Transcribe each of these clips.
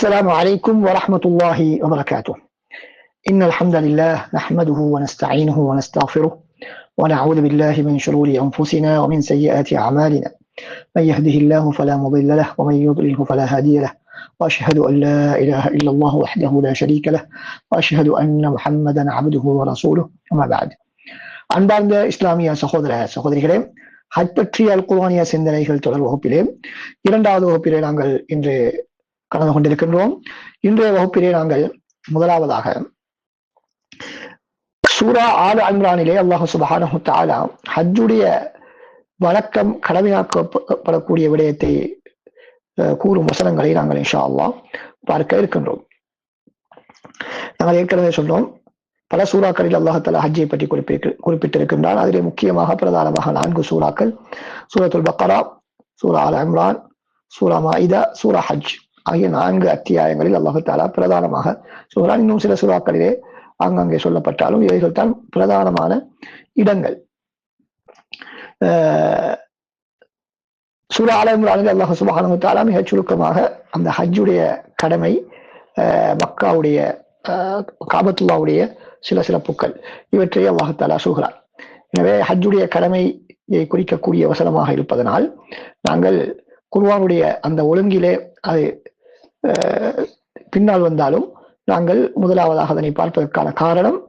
السلام عليكم ورحمة الله وبركاته. إن الحمد لله نحمده ونستعينه ونستغفره ونعوذ بالله من شرور أنفسنا ومن سيئات أعمالنا. من يهده الله فلا مضل له ومن يضلله فلا هادي له، وأشهد أن لا إله إلا الله وحده لا شريك له، وأشهد أن محمدا عبده ورسوله. أما بعد. அன்பார்ந்த இஸ்லாமிய சகோதர சகோதரிகளே, ஹஜ் பற்றிய அல் குர்ஆனிய சிந்தனைகள் தொடர் வகுப்பிலே இரண்டாவது வகுப்பிலே நாங்கள் இன்று கலந்து கொண்டிருக்கின்றோம். இன்றைய வகுப்பிலே நாங்கள் முதலாவதாக சூரா ஆல இம்ரானிலே அல்லாஹ் சுப்ஹானஹு வ தஆலா ஹஜ்ஜுடைய வழக்கம் கடமையாக்கப்படக்கூடிய விடயத்தை கூறும் வசனங்களை நாங்கள் இன்ஷா அல்லாஹ் பார்க்க இருக்கின்றோம். நாங்கள் ஏற்கனவே சொன்னோம், பல சூறாக்களில் அல்லாஹ் தஆலா ஹஜ்ஜை பற்றி குறிப்பிட்டிருக்கின்றான். அதிலே முக்கியமாக பிரதானமாக 4 சூறாக்கள், சூரத்துல் பக்ரா, சூரா ஆல இம்ரான், சூரா மாஇதா, சூரா ஹஜ் ஆகிய 4 அத்தியாயங்களில் அல்லாஹ் தஆலா பிரதானமாக சொல்கிறான். இன்னும் சில சூறாக்களிலே ஆங்காங்கே சொல்லப்பட்டாலும் இவைகள் தான் பிரதானமான இடங்கள். சூரா ஆல இம்ரானில் அல்லாஹ் சுப்ஹானஹு வ தஆலா மிகச் சுருக்கமாக அந்த ஹஜ்ஜுடைய கடமை, மக்காவுடைய காபத்துல்லாவுடைய சில சிறப்புகள் இவற்றை அல்லாஹ் தஆலா சொல்கிறார். எனவே ஹஜ்ஜுடைய கடமையை குறிக்கக்கூடிய வசனமாக இருப்பதனால் நாங்கள் குர்ஆனுடைய அந்த ஒழுங்கிலே அது பின்னால் வந்தாலும் நாங்கள் முதலாவதாக அதனை பார்ப்பதற்கான காரணம்,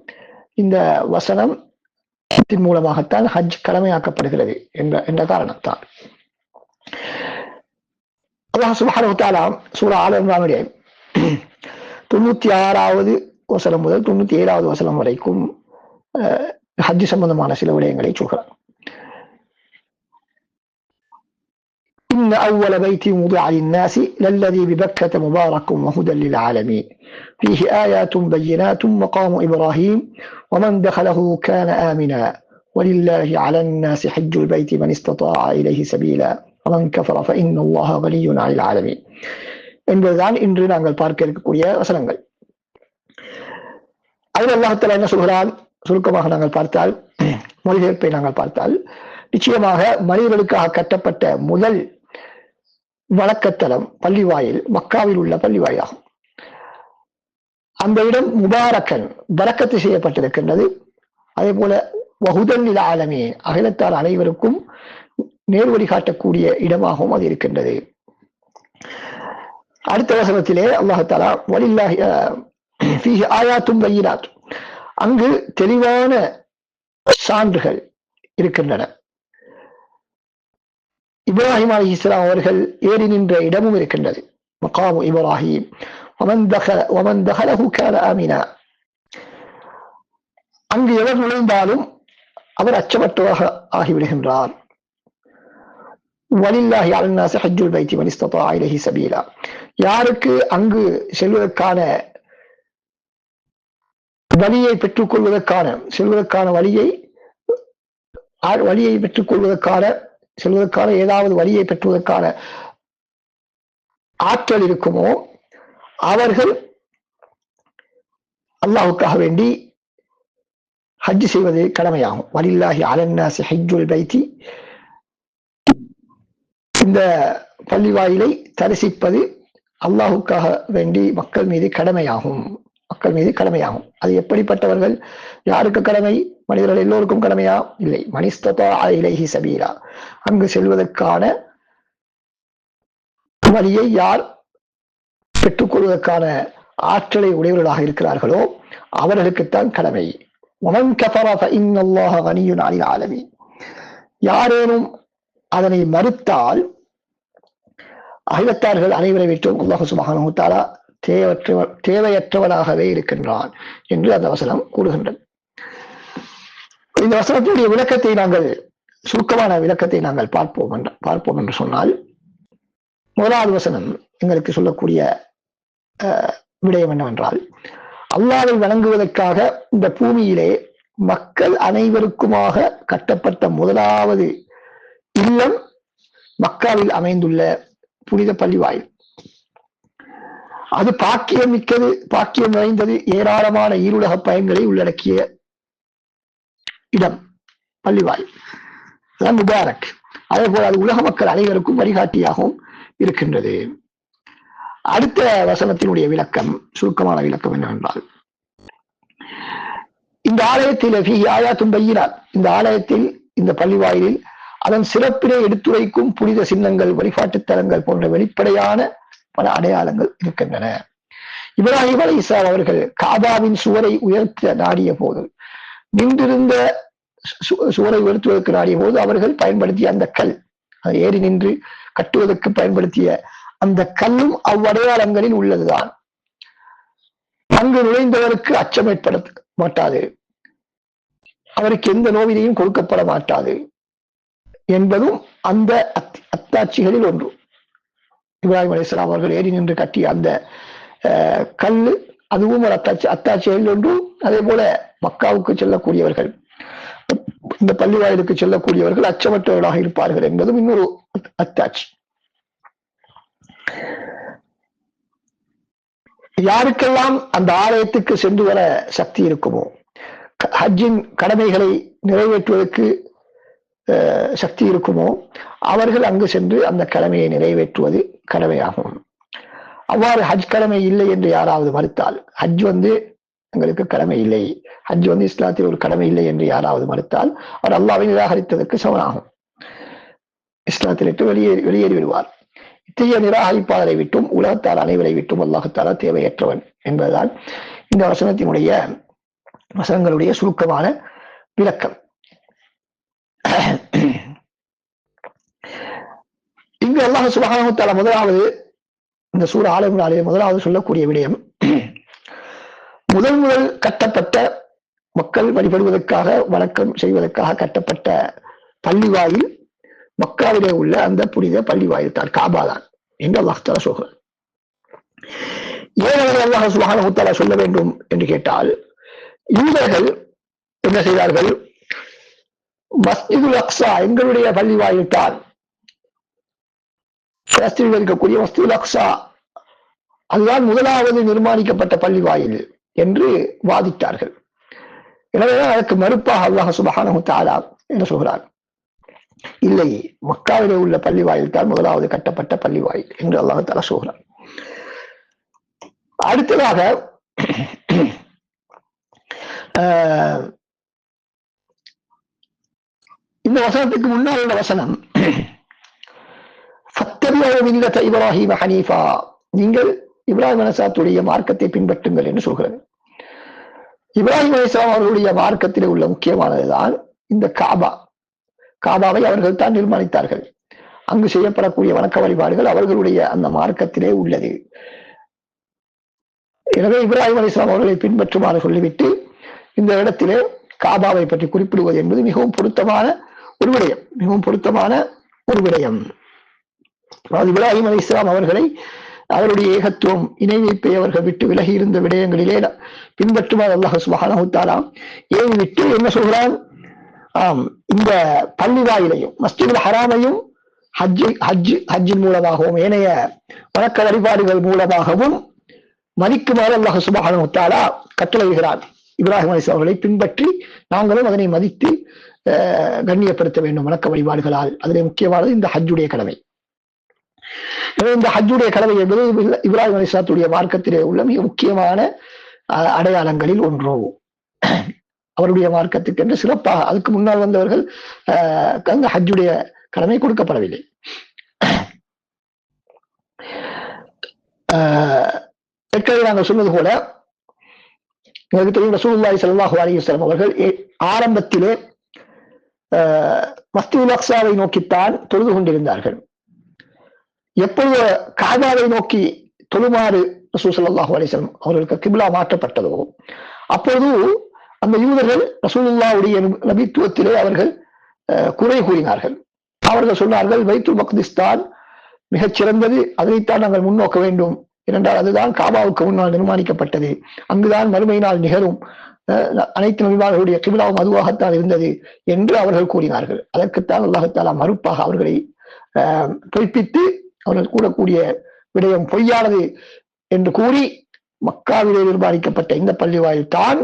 இந்த வசனத்தின் மூலமாகத்தான் ஹஜ் கடமையாக்கப்படுகிறது என்ற காரணத்தான். அல்லாஹ் சுப்ஹானஹு வ தஆலா சூரா ஆல இம்ரானுடைய 96வது வசனம் முதல் 97வது வசனம் வரைக்கும் ஹஜ் சம்பந்தமான சில விடயங்களை சொல்கிறார். إن أول بيت وضع للناس للذي ببكة مبارك وهدى للعالمين فيه آيات بينات مقام إبراهيم ومن دخله كان آمنا ولله على الناس حج البيت من استطاع إليه سبيلا ومن كفر فإن الله غني عن العالمين என்பதுதான் இன்று நாங்கள் பார்க்க இருக்கக்கூடிய வசனங்கள். அதில் அல்லாஹ் தஆலா என்ன சொல்கிறான் சுருக்கமாக நாங்கள் பார்த்தால், மொழிபெயர்ப்பை நாங்கள் பார்த்தால், நிச்சயமாக மனிதர்களுக்காக கட்டப்பட்ட முதல் வழக்கத்தலம் பள்ளிவாயில் மக்காவில் உள்ள பள்ளிவாயிலாகும். அந்த இடம் முபாரக்கன் பரக்கத்து செய்யப்பட்டிருக்கின்றது. அதே போல வஹுதன் லில் ஆலமீன் அகிலத்தார் அனைவருக்கும் நேர்வழி காட்டக்கூடிய இடமாகவும் அது இருக்கின்றது. அடுத்த வசனத்திலே அல்லாஹ் தஆலா வலில்லாஹி ஃபீஹி ஆயாத்தும் பையினாத், அங்கு தெளிவான சான்றுகள் இருக்கின்றன. இப்ராஹிம் அலைஹிஸ்ஸலாம் அவர்கள் ஏறி நின்ற இடமும் இருக்கின்றது, மகாமு இப்ராஹிம். வமன் தகலஹு கான ஆமினா, அங்கு எவர் நுழைந்தாலும் அவர் அச்சமற்றவராக ஆகிவிடுகின்றார். வலில்லாஹி அலன்னாஸி ஹஜ்ஜுல் பைத்தி மன் இஸ்ததா இலைஹி சபீலா, யாருக்கு அங்கு செல்வதற்கான வழியை செல்வதற்கான வழியை பெற்றுக்கொள்வதற்கான செல்வதற்கான ஏதாவது வழியை பெற்றுவதற்கான ஆற்றல் இருக்குமோ அவர்கள் அல்லாஹ்வுக்காக வேண்டி ஹஜ் செய்வது கடமையாகும். வலில்லாஹி அலன்னாஸி ஹஜ்ஜுல் பைத்தி, இந்த பள்ளிவாயிலை தரிசிப்பது அல்லாஹ்வுக்காக வேண்டி மக்கள் மீது கடமையாகும். அது எப்படிப்பட்டவர்கள், யாருக்கு கடமை? மனிதர்கள் எல்லோருக்கும் கடமையா? இல்லை. மன் இஸ்ததா இலைஹி சபீலா, அங்கு செல்வதற்கான வழியை யார் பெற்றுக்கொள்வதற்கான ஆற்றலை உடையவர்களாக இருக்கிறார்களோ அவர்களுக்குத்தான் கடமை. வமன் கஃபர ஃபஇன்னல்லாஹ கனிய்யுன் அனில் ஆலமீன், யாரேனும் அதனை மறுத்தால் அகிலத்தார்கள் அனைவரை விட்டும் அல்லாஹ் சுப்ஹானஹு வ தஆலா தேவையற்றவனாகவே இருக்கின்றான் என்று அந்த வசனம் கூறுகின்றது. இந்த வசனத்துடைய விளக்கத்தை நாங்கள் சுருக்கமான விளக்கத்தை நாங்கள் பார்ப்போம் என்று சொன்னால், முதலாவது வசனம் எங்களுக்கு சொல்லக்கூடிய விடயம் என்னவென்றால், அல்லாஹ்வை வணங்குவதற்காக இந்த பூமியிலே மக்கள் அனைவருக்குமாக கட்டப்பட்ட முதலாவது இல்லம் மக்காவில் அமைந்துள்ள புனித பள்ளிவாயில். அது பாக்கியம் மிக்கது, பாக்கியம் நிறைந்தது, ஏராளமான ஈருலக பயன்களை உள்ளடக்கிய இடம் பள்ளிவாயில், முபாரக். அதே போல அது உலக மக்கள் அனைவருக்கும் வழிகாட்டியாகவும் இருக்கின்றது. அடுத்த வசனத்தினுடைய விளக்கம், சுருக்கமான விளக்கம் என்னவென்றால், இந்த ஆலயத்தில் இந்த ஆலயத்தில், இந்த பள்ளிவாயிலில் அதன் சிறப்பினை எடுத்துரைக்கும் புனித சின்னங்கள், வழிபாட்டு தலங்கள் போன்ற வெளிப்படையான பல அடையாளங்கள் இருக்கின்றன. இப்ராஹிம் அலைஹிஸ்ஸலாம் அவர்கள் காபாவின் சுவரை உயர்த்த நாடிய போது, நின்றிருந்த சுவரை உயர்த்துவதற்கு நாடிய போது அவர்கள் பயன்படுத்திய அந்த கல், ஏறி நின்று கட்டுவதற்கு பயன்படுத்திய அந்த கல்லும் அவ்வடையாளங்களில் உள்ளதுதான். அங்கு நுழைந்தவருக்கு அச்சம் ஏற்பட மாட்டாது, அவருக்கு எந்த நோவினையும் கொடுக்கப்பட மாட்டாது என்பதும் அந்த அத்தாட்சிகளில் ஒன்று. இப்ராஹிம் அலைஹிஸ்ஸலாம் அவர்கள் ஏறி நின்று கட்டிய அந்த கல்லு, அதுவும் ஒரு அத்தாட்சிகளில் ஒன்று. அதே போல மக்காவுக்கு செல்லக்கூடியவர்கள், இந்த பள்ளிவாயிலுக்கு செல்லக்கூடியவர்கள் அச்சமற்றவர்களாக இருப்பார்கள் என்பதும் இன்னொரு அத்தாட்சி. யாருக்கெல்லாம் அந்த ஆலயத்துக்கு சென்று வர சக்தி இருக்குமோ, ஹஜ்ஜின் கடமைகளை நிறைவேற்றுவதற்கு சக்தி இருக்குமோ, அவர்கள் அங்கு சென்று அந்த கடமையை நிறைவேற்றுவது கடமையாகும். அவ்வாறு ஹஜ் கடமை இல்லை என்று யாராவது மறுத்தால், ஹஜ் எங்களுக்கு கடமை இல்லை, ஹஜ் இஸ்லாத்தில் ஒரு கடமை இல்லை என்று யாராவது மறுத்தால், அவர் அல்லாஹ்வை நிராகரித்ததற்கு சமனாகும். இஸ்லாத்தில் விட்டு வெளியேறி விடுவார். இத்தகைய நிராகரிப்பாளரை விட்டும் உலகத்தார் அனைவரை விட்டும் அல்லாஹ் தஆலா தேவையற்றவன் என்பதுதான் இந்த வசனங்களுடைய சுருக்கமான விளக்கம். இங்கு அல்லாஹ் சுப்ஹானஹு வ தஆலா முதலாவது, இந்த சூரா ஆல இம்ரானிலே முதலாவது சொல்லக்கூடிய விடயம், முதல் கட்டப்பட்ட மக்கள் வழிபடுவதற்காக, வணக்கம் செய்வதற்காக கட்டப்பட்ட பள்ளிவாயில் மக்காவிலே உள்ள அந்த புனித பள்ளிவாயில் தான், காபா தான் என்று அல்லாஹ் தஆலா சொல்கிறார். ஏன் அல்லாஹ் சுப்ஹானஹு வ தஆலா சொல்ல வேண்டும் என்று கேட்டால், யூதர்கள் என்ன செய்தார்கள்? மஸ்ஜிதுல் அக்ஸா எங்களுடைய பள்ளிவாயில் தான், பலஸ்தீனில் இருக்கக்கூடிய மஸ்ஜிதுல் அக்ஸா அதுதான் முதலாவது நிர்மாணிக்கப்பட்ட பள்ளிவாயில் என்று வாதிட்டார்கள். எனவே அதற்கு மறுப்பாக அல்லாஹ் சுப்ஹானஹு வ தஆலா என்ன சொல்கிறார்? இல்லை, மக்காவிலே உள்ள பள்ளிவாயில் தான் முதலாவது கட்டப்பட்ட பள்ளிவாயில் என்று அல்லாஹ் தஆலா சொல்கிறார். அடுத்ததாக இந்த வசனத்துக்கு முன்னால் உள்ள வசனம், இப்ராஹிம் ஹனீஃபா, நீங்கள் இப்ராஹிம் அலைஹிஸ்ஸலாத்துடைய மார்க்கத்தை பின்பற்றுங்கள் என்று சொல்கிறது. இப்ராஹிம் அலைஹிஸ்ஸலாம் அவர்களுடைய மார்க்கத்திலே உள்ள முக்கியமானதுதான் இந்த காபாவை அவர்கள் தான் நிர்மாணித்தார்கள். அங்கு செய்யப்படக்கூடிய வணக்க வழிபாடுகள் அவர்களுடைய அந்த மார்க்கத்திலே உள்ளது. எனவே இப்ராஹிம் அலைஹிஸ்ஸலாம் அவர்களை பின்பற்றுமாறு சொல்லிவிட்டு இந்த இடத்திலே காபாவை பற்றி குறிப்பிடுவது என்பது மிகவும் பொருத்தமான ஒரு விடயம். இப்ராஹிம் அலைஹிஸ்ஸலாம் அவர்களை, அவருடைய ஏகத்துவம், இணை வைப்பை அவர்கள் விட்டு விலகி இருந்த விடயங்களிலே பின்பற்றுமாறு அல்லாஹ் சுப்ஹானஹு வ தஆலா ஏவிவிட்டு என்ன சொல்கிறான்? இந்த பள்ளிவாயிலையும் மஸ்ஜிதுல் ஹராமையும் ஹஜ்ஜின் மூலமாகவும் ஏனைய வணக்க வழிபாடுகள் மூலமாகவும் மதிக்குமாறு அல்லாஹ் சுப்ஹானஹு வ தஆலா கட்டளையிடுகிறான். இப்ராஹிம் அலைஹிஸ்ஸலாம் அவர்களை பின்பற்றி நாங்களும் அதனை மதித்து கண்ணியப்படுத்த வேண்டும் வணக்க வழிபாடுகளால். அதிலே முக்கியமானது இந்த ஹஜ்ஜுடைய கடமை. இந்த ஹஜ்ஜுடைய கடமை என்பது இப்ராஹிம் அலைஹிஸ்ஸலாத்துடைய மார்க்கத்திலே உள்ள மிக முக்கியமான அடையாளங்களில் ஒன்று. அவருடைய மார்க்கத்துக்கு என்று சிறப்பாக அதுக்கு முன்னால் வந்தவர்கள் அந்த ஹஜ்ஜுடைய கடமை கொடுக்கப்படவில்லை. ஏற்கனவே நாங்கள் சொன்னது போல, எனக்கு தெரியும், ரசூலுல்லாஹி ஸல்லல்லாஹு அலைஹி வஸல்லம் அவர்கள் ஆரம்பத்திலே மஸ்ஜிதுல் அக்ஸாவை நோக்கித்தான் தொழுது கொண்டிருந்தார்கள். எப்பொழுது காபாவை நோக்கி தொழுமாறு ரசூல் ஸல்லல்லாஹு அலைஹி வஸல்லம் அவர்களுக்கு கிப்லா மாற்றப்பட்டதோ, அப்போது அந்த யூதர்கள் ரசூலுல்லாஹ்வுடைய நபித்துவத்திலே அவர்கள் குறை கூறினார்கள். அவர்கள் சொன்னார்கள், பைத்துல் மக்திஸ் தான் மிகச் சிறந்தது, அதனைத்தான் நாங்கள் முன்னோக்க வேண்டும், ஏனென்றால் அதுதான் காபாவுக்கு முன்னால் நிர்மாணிக்கப்பட்டது, அங்குதான் மறுமை நாள் நிகழும், அனைத்து நபிமார்களுடைய கிப்லாவும் அதுவாகத்தான் இருந்தது என்று அவர்கள் கூறினார்கள். அதற்குத்தான் அல்லாஹ் தஆலா மறுப்பாக அவர்களை பொய்ப்பித்து, அவர்கள் கூறக்கூடிய விடயம் பொய்யானது என்று கூறி, மக்காவிலே நிர்மாணிக்கப்பட்ட இந்த பள்ளிவாயில் தான்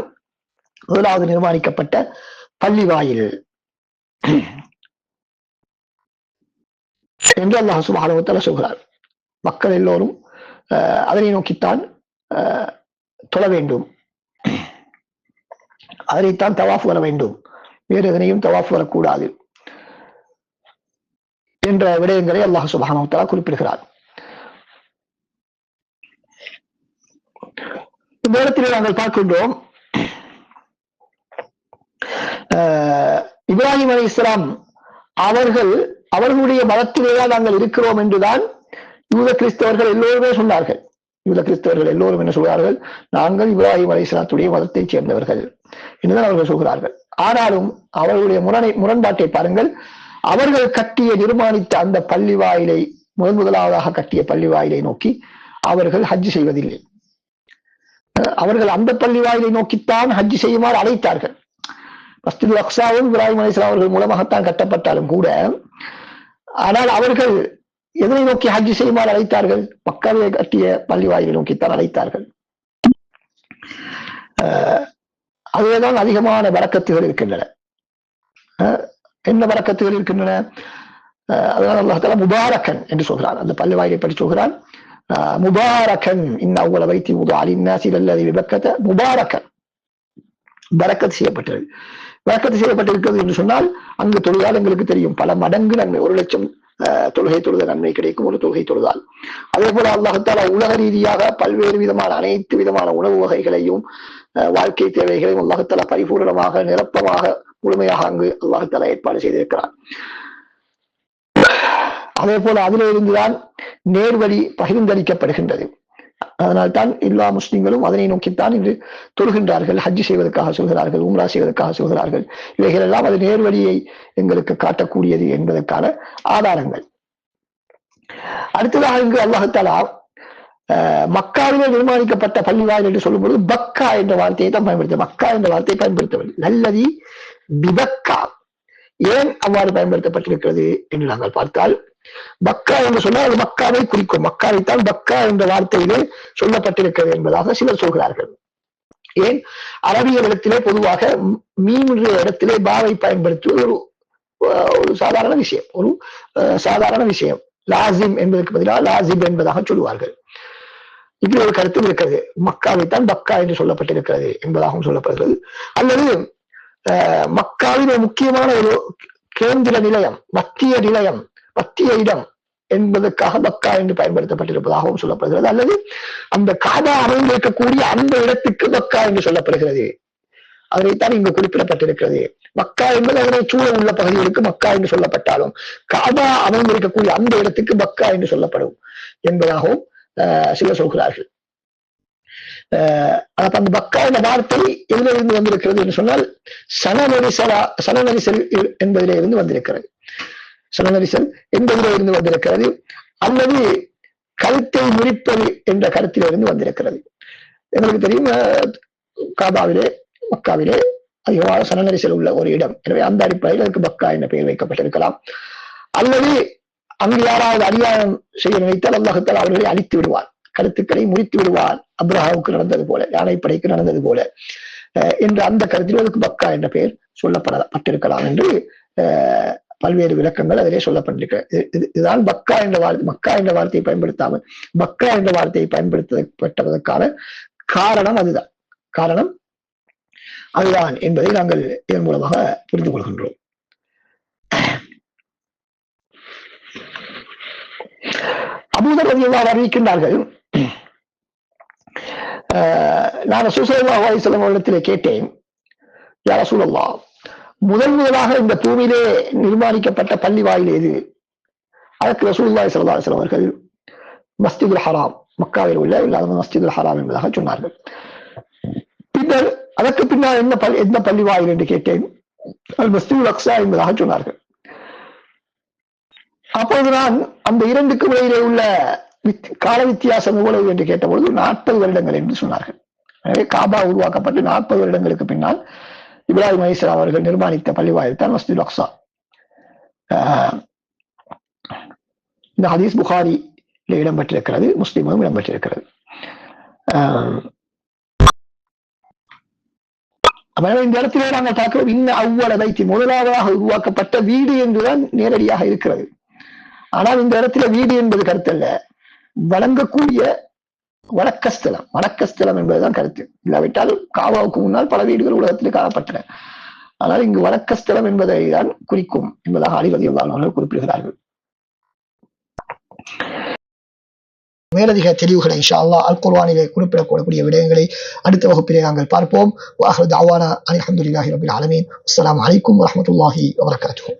முதலாவது நிர்மாணிக்கப்பட்ட பள்ளிவாயில் என்று அல்லாஹ் சுப்ஹானஹு வ தஆலா சொல்கிறார். மக்கள் எல்லோரும் அதனை நோக்கித்தான் தொழ வேண்டும், அதனைத்தான் தவாஃப் வர வேண்டும், வேறு எதனையும் தவாஃப் வரக்கூடாது என்ற விடயங்களை அல்லாஹ் சுப்ஹானஹு வ தஆலா குறிப்பிடுகிறார். இந்த இடத்திலே நாங்கள் பார்க்கின்றோம், இப்ராஹிம் அலைஹிஸ்ஸலாம் அவர்களுடைய மதத்திலேயே நாங்கள் இருக்கிறோம் என்றுதான் யூத கிறிஸ்தவர்கள் எல்லோருமே சொன்னார்கள். யூத கிறிஸ்தவர்கள் எல்லோரும் என்ன சொல்கிறார்கள்? நாங்கள் இப்ராஹிம் அலைஹிஸ்ஸலாத்துடைய மதத்தைச் சேர்ந்தவர்கள் என்றுதான் அவர்கள் சொல்கிறார்கள். ஆனாலும் அவர்களுடைய முரண்பாட்டை பாருங்கள். அவர்கள் கட்டிய நிர்மாணித்த அந்த பள்ளி வாயிலை, முதலாவதாக கட்டிய பள்ளி வாயிலை நோக்கி அவர்கள் ஹஜ் செய்வதில்லை. அவர்கள் அந்த பள்ளி வாயிலை நோக்கித்தான் ஹஜ் செய்யுமாறு அழைத்தார்கள். மஸ்ஜிதுல் அக்ஸாவும் இப்ராஹிம் அலைஹிஸ்ஸலாம் அவர்கள் மூலமாகத்தான் கட்டப்பட்டாலும் கூட, ஆனால் அவர்கள் எதனை நோக்கி ஹஜ் செய்யுமாறு அழைத்தார்கள்? மக்காவை கட்டிய பள்ளி வாயிலை நோக்கித்தான் அழைத்தார்கள். அதுதான் அதிகமான வரக்கத்துகள் இருக்கின்றன. என்ன வரக்கத்துகள் இருக்கின்றன? அதனால் அல்லாஹ் தஆலா முபாரக்கன் என்று சொல்கிறான். அந்த பள்ளி வாயிலை பற்றி சொல்கிறான், முபாரக்கன் இன்ன அவ்வள வைத்தி உதுஅ லின்னாஸி லல்லதி பிபக்கத முபாரக்கன், பரக்கத் செய்யப்பட்டது. பரக்கத்து செய்யப்பட்டிருக்கிறது என்று சொன்னால் அங்கு தொழுதால் எங்களுக்கு தெரியும் பல மடங்கு நன்மை, 1,00,000 தொழுகை தொழுத நன்மை கிடைக்கும் ஒரு தொழுகை தொழுதால். அதே போல அல்லாஹ் தஆலா உலக ரீதியாக பல்வேறு விதமான அனைத்து விதமான உணவு வகைகளையும் வாழ்க்கை தேவைகளையும் அல்லாஹ் தஆலா பரிபூர்ணமாக நிரப்பமாக முழுமையாக அங்கு அல்லாஹ் தஆலா ஏற்பாடு செய்திருக்கிறார். அதே போல அதிலே இருந்துதான் நேர்வழி பகிர்ந்தளிக்கப்படுகின்றது. அதனால்தான் எல்லா முஸ்லிம்களும் அதனை நோக்கித்தான் இன்று தொழுகின்றார்கள், ஹஜ் செய்வதற்காக சொல்கிறார்கள், உம்ரா செய்வதற்காக சொல்கிறார்கள். இவைகள் எல்லாம் அது நேர்வழியை எங்களுக்கு காட்டக்கூடியது என்பதற்கான ஆதாரங்கள். அடுத்ததாக இங்கு அல்லாஹ் தஆலா மக்காவிலே நிர்மாணிக்கப்பட்ட பள்ளிவாயில் என்று சொல்லும் பொழுது பக்கா என்ற வார்த்தையை தான் பயன்படுத்த, மக்கா என்ற வார்த்தையை பயன்படுத்தவில்லை, நல்லதி பிபக்கா. ஏன் அவ்வாறு பயன்படுத்தப்பட்டிருக்கிறது என்று நாங்கள் பார்த்தால், பக்கா என்று சொன்னால் அது மக்காவை குறிக்கும், மக்காவைத்தான் பக்கா என்ற வார்த்தையிலே சொல்லப்பட்டிருக்கிறது என்பதாக சிலர் சொல்கிறார்கள். ஏன்? அரபிய இடத்திலே பொதுவாக மீனுடைய இடத்திலே பாவை பயன்படுத்துவது ஒரு சாதாரண விஷயம், ஒரு சாதாரண விஷயம். லாசிம் என்பதற்கு பதிலாக லாசிம் என்பதாக சொல்லுவார்கள். இப்படி ஒரு கருத்து இருக்கிறது. மக்காவைத்தான் பக்கா என்று சொல்லப்பட்டிருக்கிறது என்பதாகவும் சொல்லப்படுகிறது. அல்லது மக்காவின் முக்கியமான ஒரு கேந்திர நிலையம், மத்திய நிலையம், மத்திய இடம் என்பதற்காக பக்கா என்று பயன்படுத்தப்பட்டிருப்பதாகவும் சொல்லப்படுகிறது. அல்லது அந்த காபா அமைந்திருக்கக்கூடிய அந்த இடத்துக்கு பக்கா என்று சொல்லப்படுகிறது. அதைத்தான் இங்கு குறிப்பிடப்பட்டிருக்கிறது. மக்கா என்பது அதனை சூழ உள்ள பகுதிகளுக்கு மக்கா என்று சொல்லப்பட்டாலும் காபா அமைந்திருக்கக்கூடிய அந்த இடத்துக்கு பக்கா என்று சொல்லப்படும் என்பதாகவும் சிலர் சொல்கிறார்கள். அந்த பக்கா என்ற வார்த்தை எதிலிருந்து வந்திருக்கிறது என்று சொன்னால் சனநரிசல் என்பதிலே இருந்து வந்திருக்கிறது. சனநரிசல் என்பதிலே இருந்து வந்திருக்கிறது. அல்லது கருத்தை முறிப்பது என்ற கருத்திலிருந்து வந்திருக்கிறது. எங்களுக்கு தெரியும், காபாவிலே மக்காவிலே அதிகமாக சனநரிசல் உள்ள ஒரு இடம். எனவே அந்த அடிப்படையில் அதுக்கு பக்கா என்ற பெயர் வைக்கப்பட்டிருக்கலாம். அல்லது அங்கு யாராவது அநியாயம் செய்ய நினைத்தால் அல்லாஹ் தஆலா அவர்களை அழித்து விடுவார், கருத்துக்களை முறித்து விடுவார். அப்ரஹாவுக்கு நடந்தது போல, யானைப்படைக்கு நடந்தது போல என்ற அந்த கருத்தில் அதுக்கு பக்கா என்ற பெயர் சொல்லப்பட்டிருக்கலாம் என்று பல்வேறு விளக்கங்கள் அதிலே சொல்லப்பட்டிருக்கிறது. இதுதான் பக்கா என்ற வார்த்தை. மக்கா என்ற வார்த்தையை பயன்படுத்தாமல் பக்கா என்ற வார்த்தையை பயன்படுத்தப்பட்டதற்கான காரணம் அதுதான் என்பதை நாங்கள் இதன் மூலமாக புரிந்து கொள்கின்றோம். அபூதர் ரலியல்லாஹு அறிவிக்கின்றார்கள், நான் ரசூல் ஸல்லல்லாஹு அலைஹி வஸல்லம் அவர்களிடத்திலே கேட்டேன், யா ரசூலல்லாஹ், முதலாக இந்த பூமியிலே நிர்மாணிக்கப்பட்ட பள்ளி வாயில் எது? அதற்கு ரசூலுல்லாஹி ஸல்லல்லாஹு அலைஹி வஸல்லம் அவர்கள் மஸ்ஜிதுல் ஹராம், மக்காவில் உள்ள மஸ்ஜிதுல் ஹராம் என்பதாக சொன்னார்கள். பின்னர் அதற்கு பின்னால் என்ன பள்ளி வாயில் என்று கேட்டேன். அல் மஸ்ஜிதுல் அக்ஸா என்பதாக சொன்னார்கள். அப்போது நான் அந்த இரண்டுக்கும் இடையிலே உள்ள கால வித்தியாசம் எவ்வளவு என்று கேட்டபொழுது 40 வருடங்கள் என்று சொன்னார்கள். எனவே காபா உருவாக்கப்பட்டு 40 வருடங்களுக்கு பின்னால் இப்ராஹிம் அலைஹிஸ்ஸலாம் அவர்கள் நிர்மாணித்த பள்ளிவாயில் தான் மஸ்ஜிதுல் அக்ஸா. இந்த ஹதீஸ் புகாரியில் இடம்பெற்றிருக்கிறது, முஸ்லிமும் இடம்பெற்றிருக்கிறது. இந்த இடத்திலே நாங்கள் பார்க்கிறோம், இன்ன அவ்வள வைத்தி முதலாவதாக உருவாக்கப்பட்ட வீடு என்றுதான் நேரடியாக இருக்கிறது. ஆனால் இந்த இடத்துல வீடு என்பது கருத்தல்ல, வழங்கக்கூடிய வணக்கஸ்தலம் என்பதுதான் கருத்து. இல்லாவிட்டால் காபாவுக்கு முன்னால் பல வீடுகள் உலகத்தில் காணப்பட்டன. ஆனால் இங்கு வணக்கஸ்தலம் என்பதை தான் குறிக்கும் என்பதாக அலி ரலியல்லாஹு அன்ஹு அவர்கள் குறிப்பிடுகிறார்கள். மேலதிக தெளிவுகளை இன்ஷா அல்லாஹ் அல் குர்ஆனிலே குறிப்பிடக்கூடிய விடயங்களை அடுத்த வகுப்பிலே நாங்கள் பார்ப்போம். வ ஆஹிரு தஅவானா அல்ஹம்துலில்லாஹி ரப்பில் ஆலமீன். அஸ்ஸலாமு அலைக்கும் வரஹ்மத்துல்லாஹி வபரகாத்துஹு.